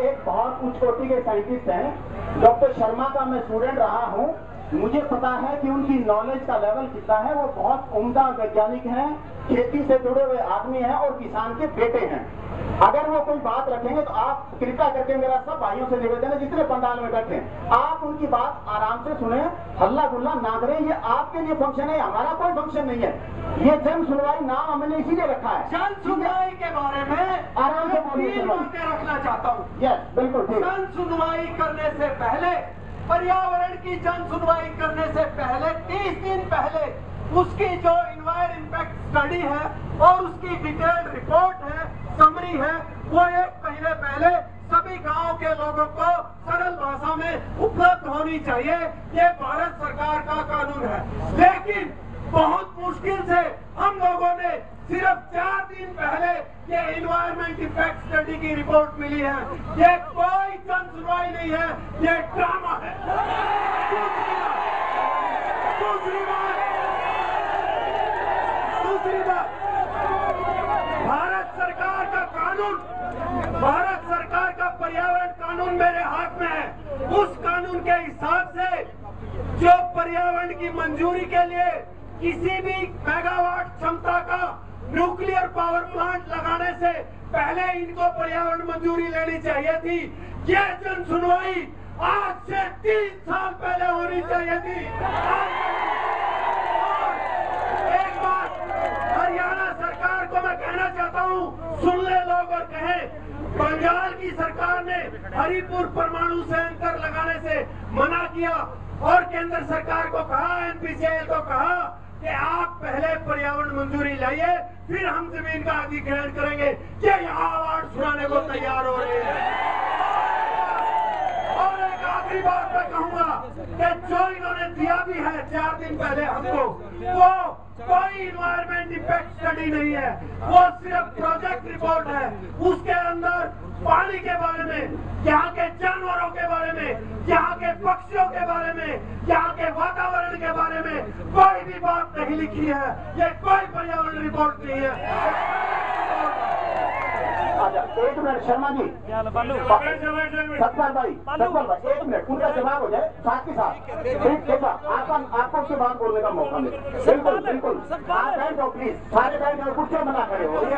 एक बहुत उच्च कोटि के साइंटिस्ट हैं। डॉक्टर शर्मा का मैं स्टूडेंट रहा हूँ, मुझे पता है कि उनकी नॉलेज का लेवल कितना है। वो बहुत उम्दा वैज्ञानिक हैं, खेती से जुड़े हुए आदमी हैं और किसान के बेटे हैं। अगर वो कोई बात रखेंगे तो आप कृपया करके, मेरा सब भाइयों से निवेदन है जितने पंडाल में बैठे हैं, आप उनकी बात आराम से सुने, हल्ला गुल्ला ना करें। ये आपके लिए फंक्शन है, हमारा कोई फंक्शन नहीं है। ये जन सुनवाई नाम हमने इसीलिए रखा है। जन सुनवाई के बारे में आराम से बोलिए। तीन बातें रखना चाहता हूँ। यस, बिल्कुल ठीक। जन सुनवाई करने से पहले, पर्यावरण की जन सुनवाई करने से पहले 30 दिन पहले उसकी जो इन्वायर इम्पैक्ट स्टडी है और उसकी डिटेल्ड रिपोर्ट है, समरी है, वो 1 महीने पहले सभी गांव के लोगों को सरल भाषा में उपलब्ध होनी चाहिए। ये भारत सरकार का कानून है। लेकिन बहुत मुश्किल से हम लोगों ने सिर्फ 4 दिन पहले ये इन्वायरमेंट इफेक्ट स्टडी की रिपोर्ट मिली है। ये कोई जन सुनवाई नहीं है, ये ड्रामा है। दूसरी बात, भारत सरकार का कानून, भारत सरकार का पर्यावरण कानून मेरे हाथ में है। उस कानून के हिसाब से जो पर्यावरण की मंजूरी के लिए किसी भी मेगावाट क्षमता का न्यूक्लियर पावर प्लांट लगाने से पहले इनको पर्यावरण मंजूरी लेनी चाहिए थी। ये जन सुनवाई आज से 3 साल पहले होनी चाहिए थी। एक बात हरियाणा सरकार को मैं कहना चाहता हूँ, सुन ले लोग और कहें, बंगाल की सरकार ने हरिपुर परमाणु संयंत्र लगाने से मना किया और केंद्र सरकार को कहा, एनपीसीआई को कहा कि आप पहले पर्यावरण मंजूरी लाइए, फिर हम जमीन का अधिग्रहण करेंगे। ये यहाँ अवार्ड सुनाने को तैयार हो रहे हैं। और एक आखिरी बात मैं कहूँगा कि जो इन्होंने दिया भी है 4 दिन पहले हमको, वो कोई इन्वायरमेंट इफेक्ट स्टडी नहीं है, वो सिर्फ प्रोजेक्ट रिपोर्ट है। उसके अंदर पानी के बारे में, यहाँ के जानवरों के बारे में, यहाँ के पक्षियों के बारे में, यहाँ के वातावरण के बारे में कोई भी बात नहीं लिखी है। ये कोई पर्यावरण रिपोर्ट नहीं है। एक मिनट शर्मा जी, सतपाल भाई, 1 मिनट, उनका जवाब हो जाए साथ ही साथ। ठीक, आपको उसके बाद बोलने का मौका मिले। बिल्कुल बिल्कुल, आप बैठ जाओ प्लीज, सारे बैठ जाओ, कुर्सियां बना खड़े हो, ये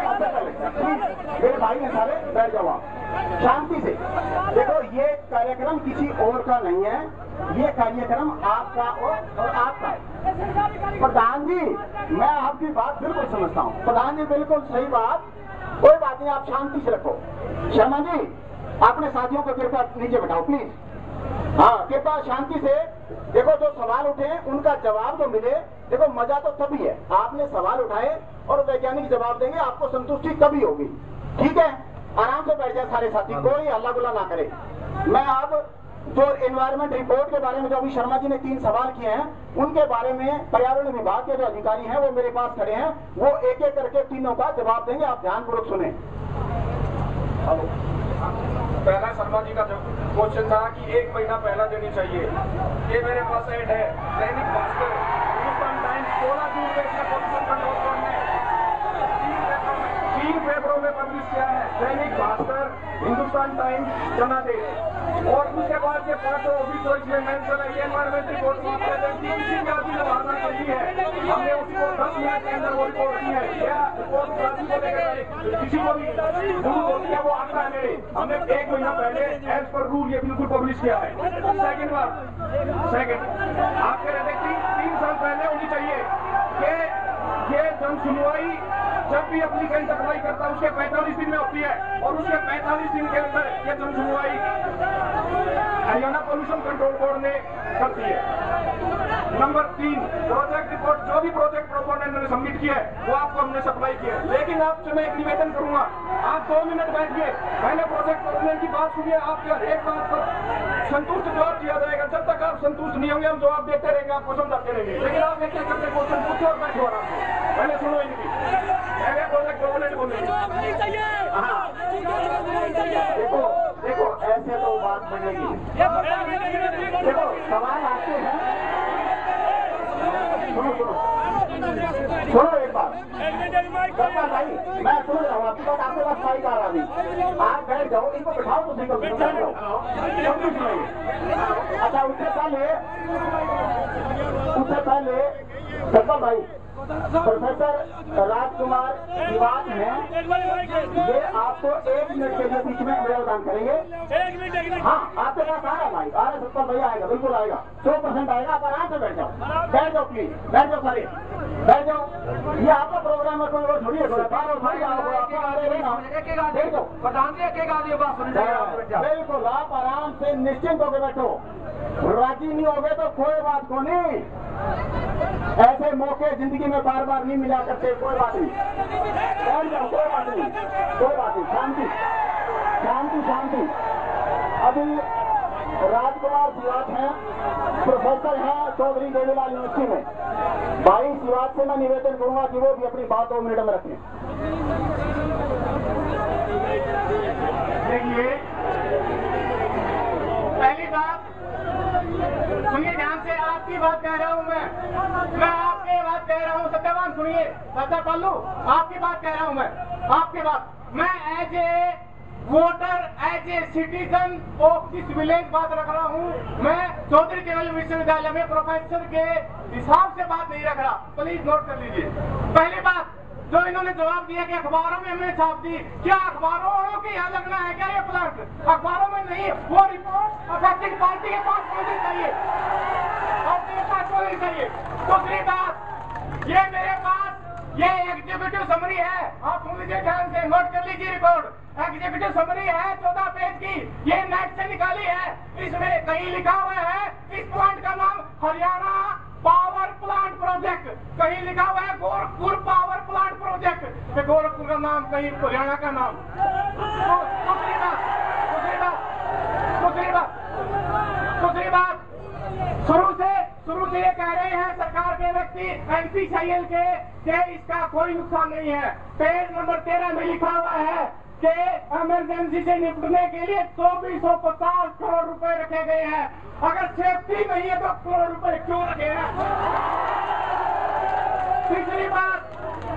प्लीज, मेरे भाई हैं सारे, बैठ जाओ आप शांति से। देखो, ये कार्यक्रम किसी और का नहीं है, ये कार्यक्रम आपका और आपका है। प्रधान जी, मैं आपकी बात बिल्कुल समझता हूँ। प्रधान जी, बिल्कुल सही बात, कोई बात नहीं, आप शांति से रखो। शर्मा जी, अपने साथियों को कृपया नीचे बैठाओ प्लीज। हाँ, कृपया शांति से। देखो, जो सवाल उठे उनका जवाब तो मिले। देखो, मजा तो तभी है, आपने सवाल उठाए और वैज्ञानिक जवाब देंगे, आपको संतुष्टि तभी होगी। ठीक है, आराम से बैठ जाए सारे साथी, कोई हल्ला गुल्ला ना करे। मैं अब जो एनवायरमेंट रिपोर्ट के बारे में जो अभी शर्मा जी ने 3 सवाल किए हैं, उनके बारे में पर्यावरण विभाग के जो अधिकारी हैं वो मेरे पास खड़े हैं, वो एक एक करके तीनों का जवाब देंगे। आप ध्यानपूर्वक सुने। पहला शर्मा जी का क्वेश्चन था कि 1 महीना पहला देनी चाहिए। ये मेरे पास ऐड है, दैनिक भास्कर, हिंदुस्तान टाइम्स 16 जून में इसने पॉल्यूशन कंट्रोल बोर्ड ने 3 पेपरों में पब्लिश किया है। दैनिक भास्कर, हिंदुस्तान टाइम्स, जनादेश। और उसके बाद ये 5 ऑफिसर्स में मेंशन है, ये एनवायरमेंट रिपोर्ट किसी जाति ने भावना की है, हमने उसको 10 मिनट के अंदर वो रिपोर्ट की है। रिपोर्ट जाति को लेकर किसी को भी है, वो आता है मेरे, हमने 1 महीना पहले एज पर रूल ये बिल्कुल पब्लिश किया है। सेकंड बात, आप कह रहे थे 3 साल पहले होनी चाहिए कि ये जन सुनवाई जब भी एप्लीकेंट अप्लाई करता है उसके 45 दिन में होती है, और उसके 45 दिन के अंदर ये जन सुनवाई हरियाणा पॉल्यूशन कंट्रोल बोर्ड ने करती है। नंबर 3, प्रोजेक्ट रिपोर्ट, जो भी प्रोजेक्ट प्रोपोनेंट ने सबमिट किया है वो आपको हमने सप्लाई किया है। लेकिन आपसे मैं एक निवेदन करूंगा, आप 2 मिनट बैठिए, पहले प्रोजेक्ट प्रोपोनेंट की बात सुनिए, आपके एक बात पर संतुष्ट जवाब दिया जाएगा। जब तक आप संतुष्ट नहीं होंगे हम जवाब देते रहेंगे, आपको समझाते रहेंगे। लेकिन आप एक करके क्वेश्चन पूछो और बैठो आराम से, पहले सुनो इनकी, पहले प्रोजेक्ट प्रोपोनेंट बोलेंगे। देखो, ऐसे तो बात बनेगी। देखो, सवाल आते हैं, सुनो एक बात भाई, मैं सुन रहा हूँ आपकी बात, आपके पास माइक आ रहा है। अभी आप बैठ जाओ, इनको बैठाओ तो सही करो, बैठ जाओ, कंप्लीट सुनाइए। अच्छा उससे पहले सत्तर भाई प्रोफेसर राजकुमार श्रीवास हैं, ये आपको 1 मिनट के लिए बीच में प्रदान करेंगे। हाँ आपके पास आ रहा भाई, आ रहा 70 भाई आएगा, बिल्कुल आएगा, 100% आएगा। आप आराम से बैठ जाओ, प्लीज बैठ जाओ, सारे बैठ जाओ। ये आपका प्रोग्राम है, कोई और थोड़ी है। बिल्कुल आप आराम से निश्चिंत होकर बैठो, राजी नहीं हो गए तो कोई बात को नहीं, ऐसे मौके जिंदगी में बार बार नहीं मिला करते, कोई बात नहीं, बैठ जाओ, कोई बात नहीं, कोई बात नहीं, शांति शांति शांति। अभी राजकुमार श्रीवास हैं, प्रोफेसर हैं चौधरी देवीलाल यूनिवर्सिटी में। भाई श्रीवास से मैं निवेदन करूंगा कि वो भी अपनी बात 2 मिनट में रखें। देखिए पहली बात सुनिए ध्यान से, आपकी बात कह रहा हूँ मैं आपकी बात कह रहा हूँ, सत्यवान सुनिए, सत्या पालू आपकी बात कह रहा हूँ मैं आपकी बात। मैं as a voter, as a citizen of this village बात रख रहा हूँ। मैं चौधरी देवीलाल विश्वविद्यालय में प्रोफेसर के हिसाब से बात नहीं रख रहा, प्लीज नोट कर लीजिए। पहली बात जो इन्होंने जवाब दिया कि अखबारों में हमने छाप दी, क्या अखबारों के यहाँ लगना है क्या ये प्लांट? अखबारों में नहीं, वो रिपोर्ट अफेक्टेड पार्टी के पास होनी चाहिए, पार्टी के पास होनी चाहिए। दूसरी बात, ये मेरे पास ये एग्जीक्यूटिव समरी है, आप सुन लीजिए ध्यान से, नोट कर लीजिए रिपोर्ट। एग्जीक्यूटिव समरी है 14 पेज की, ये नेट से निकाली है। इसमें कहीं लिखा हुआ है इस प्लांट का नाम हरियाणा पावर प्लांट प्रोजेक्ट, कहीं लिखा हुआ है Gorakhpur power plant project, Gorakhpur का नाम कहीं हरियाणा का नाम। दूसरी बात शुरू से ये कह रहे हैं सरकार के व्यक्ति NPCIL के इसका कोई नुकसान नहीं है। पेज नंबर 13 में लिखा हुआ है कि इमरजेंसी से निपटने के लिए 2450 करोड़ रुपए रखे गए हैं। अगर सेफ्टी नहीं है तो करोड़ रुपए क्यों रखे हैं? तीसरी बात,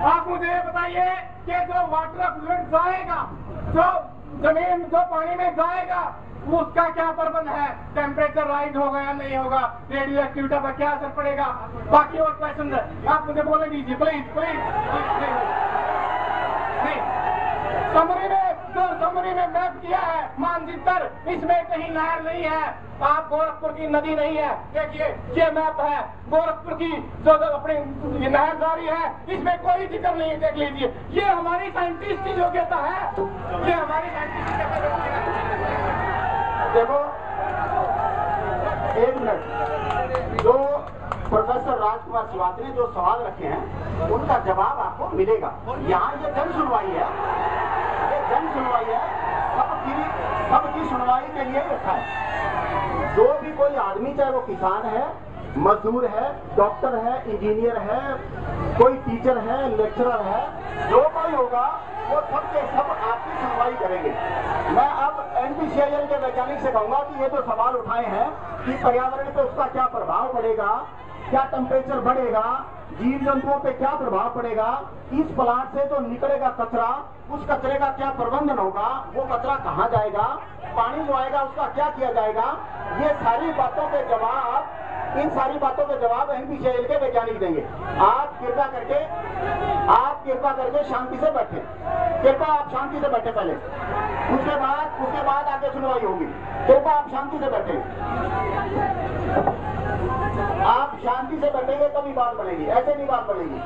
आप मुझे बताइए कि जो वाटर फ्लूइड जाएगा, जो जमीन जो पानी में जाएगा, उसका क्या प्रबंध है? टेम्परेचर राइज होगा या नहीं होगा? रेडियो एक्टिविटी पर क्या असर पड़ेगा? बाकी और क्वेश्चन आप मुझे बोले दीजिए प्लीज प्लीज। नहीं, समरी में मैप किया है मानचित्र, इसमें कहीं नहर नहीं है, आप गोरखपुर की नदी नहीं है। देखिए ये मैप है गोरखपुर की जो अपनी नहर जारी है, इसमें कोई जिक्र नहीं है, देख लीजिए। ये हमारी साइंटिस्ट की योग्यता है, ये हमारी साइंटिस्ट की योग्यता है। देखो 1 मिनट, जो प्रोफेसर राजकुमार श्रीवास ने जो सवाल रखे हैं उनका जवाब आपको मिलेगा। यहाँ ये जन सुनवाई है, सबकी सुनवाई के लिए रखा है। जो भी कोई आदमी, चाहे वो किसान है, मजदूर है, डॉक्टर है, इंजीनियर है, कोई टीचर है, लेक्चरर है, जो कोई होगा वो सब के सब आपकी सुनवाई करेंगे। मैं अब NPCIL के वैज्ञानिक से कहूंगा कि ये जो सवाल उठाए हैं कि पर्यावरण पे उसका क्या प्रभाव पड़ेगा, क्या टेम्परेचर बढ़ेगा, जीव जंतुओं पे क्या प्रभाव पड़ेगा, इस प्लांट से जो निकलेगा कचरा, उस कचरे का क्या प्रबंधन होगा, वो कचरा कहाँ जाएगा, पानी जो आएगा उसका क्या किया जाएगा, ये सारी बातों के जवाब, इन सारी बातों के जवाब NPCIL के वैज्ञानिक देंगे। आप कृपा करके शांति से बैठे, कृपा आप शांति से बैठे पहले, उसके बाद आगे सुनवाई होगी। कृपा आप शांति से बैठे, आप शांति से बैठेंगे तभी बात बनेगी, ऐसे नहीं बात बनेगी।